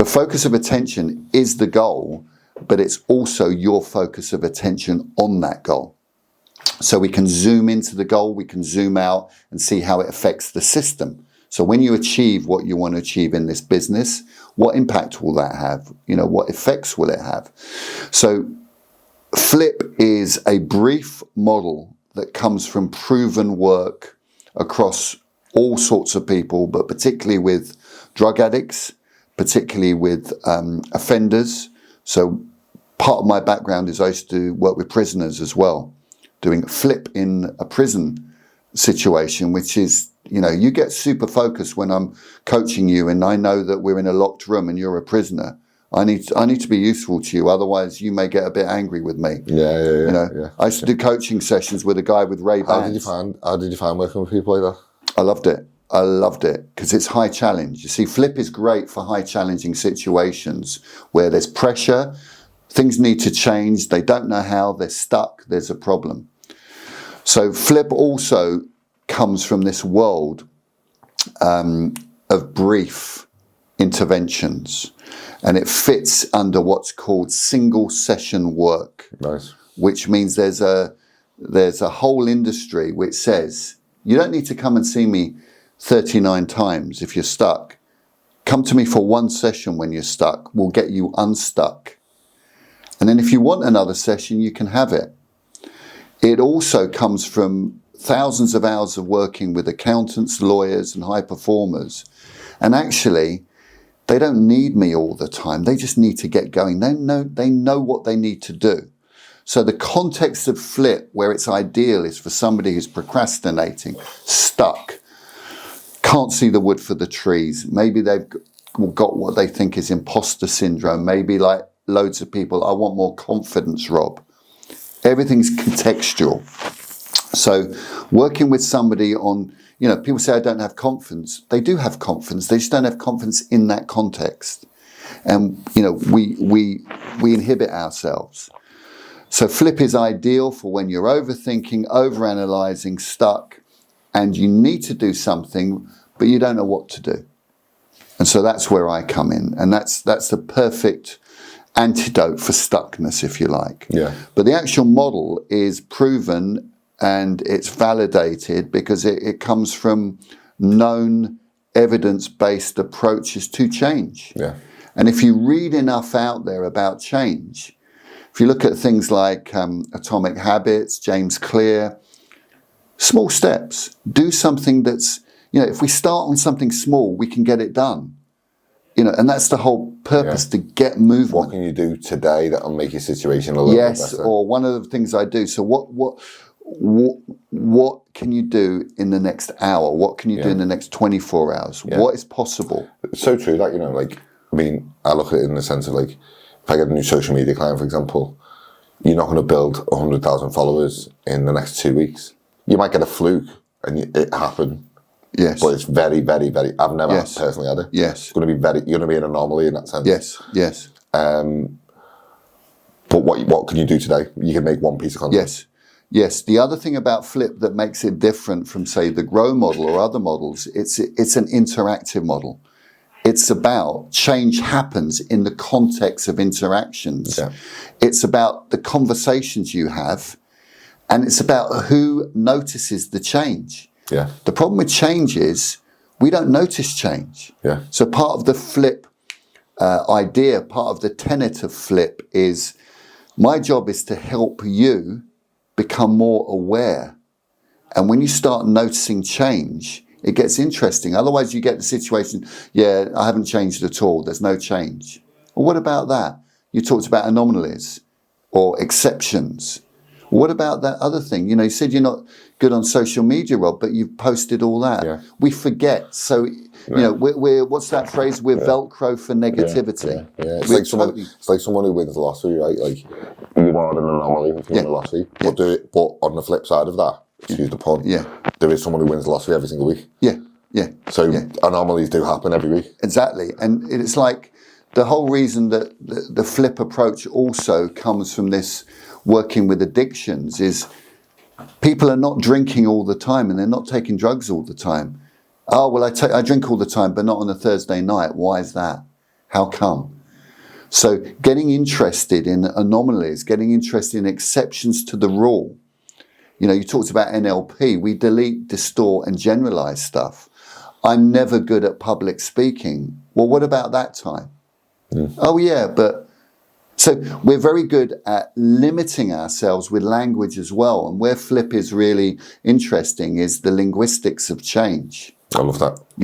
The focus of attention is the goal, but it's also your focus of attention on that goal. So we can zoom into the goal, we can zoom out and see how it affects the system. So when you achieve what you want to achieve in this business, what impact will that have? What effects will it have? So flip is a brief model that comes from proven work across all sorts of people, but particularly with drug addicts, particularly with offenders. So part of my background is I used to work with prisoners as well, doing flip in a prison situation, which is, you get super focused when I'm coaching you and I know that we're in a locked room and you're a prisoner. I need to be useful to you, otherwise you may get a bit angry with me. Yeah. I used to do coaching sessions with a guy with Rave. How did you find working with people like that? I loved it because it's high challenge. You see, flip is great for high challenging situations where there's pressure, things need to change, they don't know how, they're stuck, there's a problem. So flip also comes from this world of brief interventions, and it fits under what's called single session work. Nice. Which means there's a whole industry which says you don't need to come and see me 39 times if you're stuck. Come to me for one session when you're stuck. We'll get you unstuck. And then if you want another session, you can have it. It also comes from thousands of hours of working with accountants, lawyers, and high performers. And actually, they don't need me all the time. They just need to get going. They know what they need to do. So the context of flip, where it's ideal, is for somebody who's procrastinating, stuck, can't see the wood for the trees. Maybe they've got what they think is imposter syndrome. Maybe like loads of people, I want more confidence, Rob. Everything's contextual. So working with somebody on, people say I don't have confidence. They do have confidence. They just don't have confidence in that context. And, we inhibit ourselves. So flip is ideal for when you're overthinking, overanalyzing, stuck, and you need to do something, but you don't know what to do. And so that's where I come in. And that's the perfect antidote for stuckness, if you like. Yeah. But the actual model is proven and it's validated because it comes from known evidence-based approaches to change. Yeah. And if you read enough out there about change, if you look at things like Atomic Habits, James Clear, small steps, do something that's, if we start on something small, we can get it done. And that's the whole purpose, to get movement. What can you do today that'll make your situation a little bit better? Yes, or one of the things I do. So what can you do in the next hour? What can you do in the next 24 hours? Yeah. What is possible? It's so true. I look at it in the sense of if I get a new social media client, for example, you're not going to build 100,000 followers in the next 2 weeks. You might get a fluke and it happened. Yes. But it's very, very, very, I've never personally had it. Yes. It's going to be you're going to be an anomaly in that sense. Yes. But what can you do today? You can make one piece of content. Yes. The other thing about flip that makes it different from, say, the grow model or other models, it's an interactive model. It's about change happens in the context of interactions. Yeah. It's about the conversations you have, and it's about who notices the change. Yeah. The problem with change is we don't notice change. Yeah. So part of the flip idea, part of the tenet of flip is my job is to help you become more aware. And when you start noticing change, it gets interesting. Otherwise, you get the situation, I haven't changed at all. There's no change. Well, what about that? You talked about anomalies or exceptions. What about that other thing? You said you're not good on social media, Rob, but you've posted all that. Yeah. We forget. So, we're what's that phrase? We're Velcro for negativity. Yeah. It's like someone who wins the lottery, right? Like, you are an anomaly if you win the lottery. But on the flip side of that, excuse the pun, there is someone who wins the lottery every single week. Yeah. So anomalies do happen every week. Exactly. And it's like the whole reason that the flip approach also comes from this working with addictions is people are not drinking all the time and they're not taking drugs all the time. Oh, well, I drink all the time, but not on a Thursday night. Why is that? How come? So getting interested in anomalies, getting interested in exceptions to the rule. You know, you talked about NLP. We delete, distort, and generalize stuff. I'm never good at public speaking. Well, what about that time? Oh, yeah, but... So we're very good at limiting ourselves with language as well. And where flip is really interesting is the linguistics of change. I love that.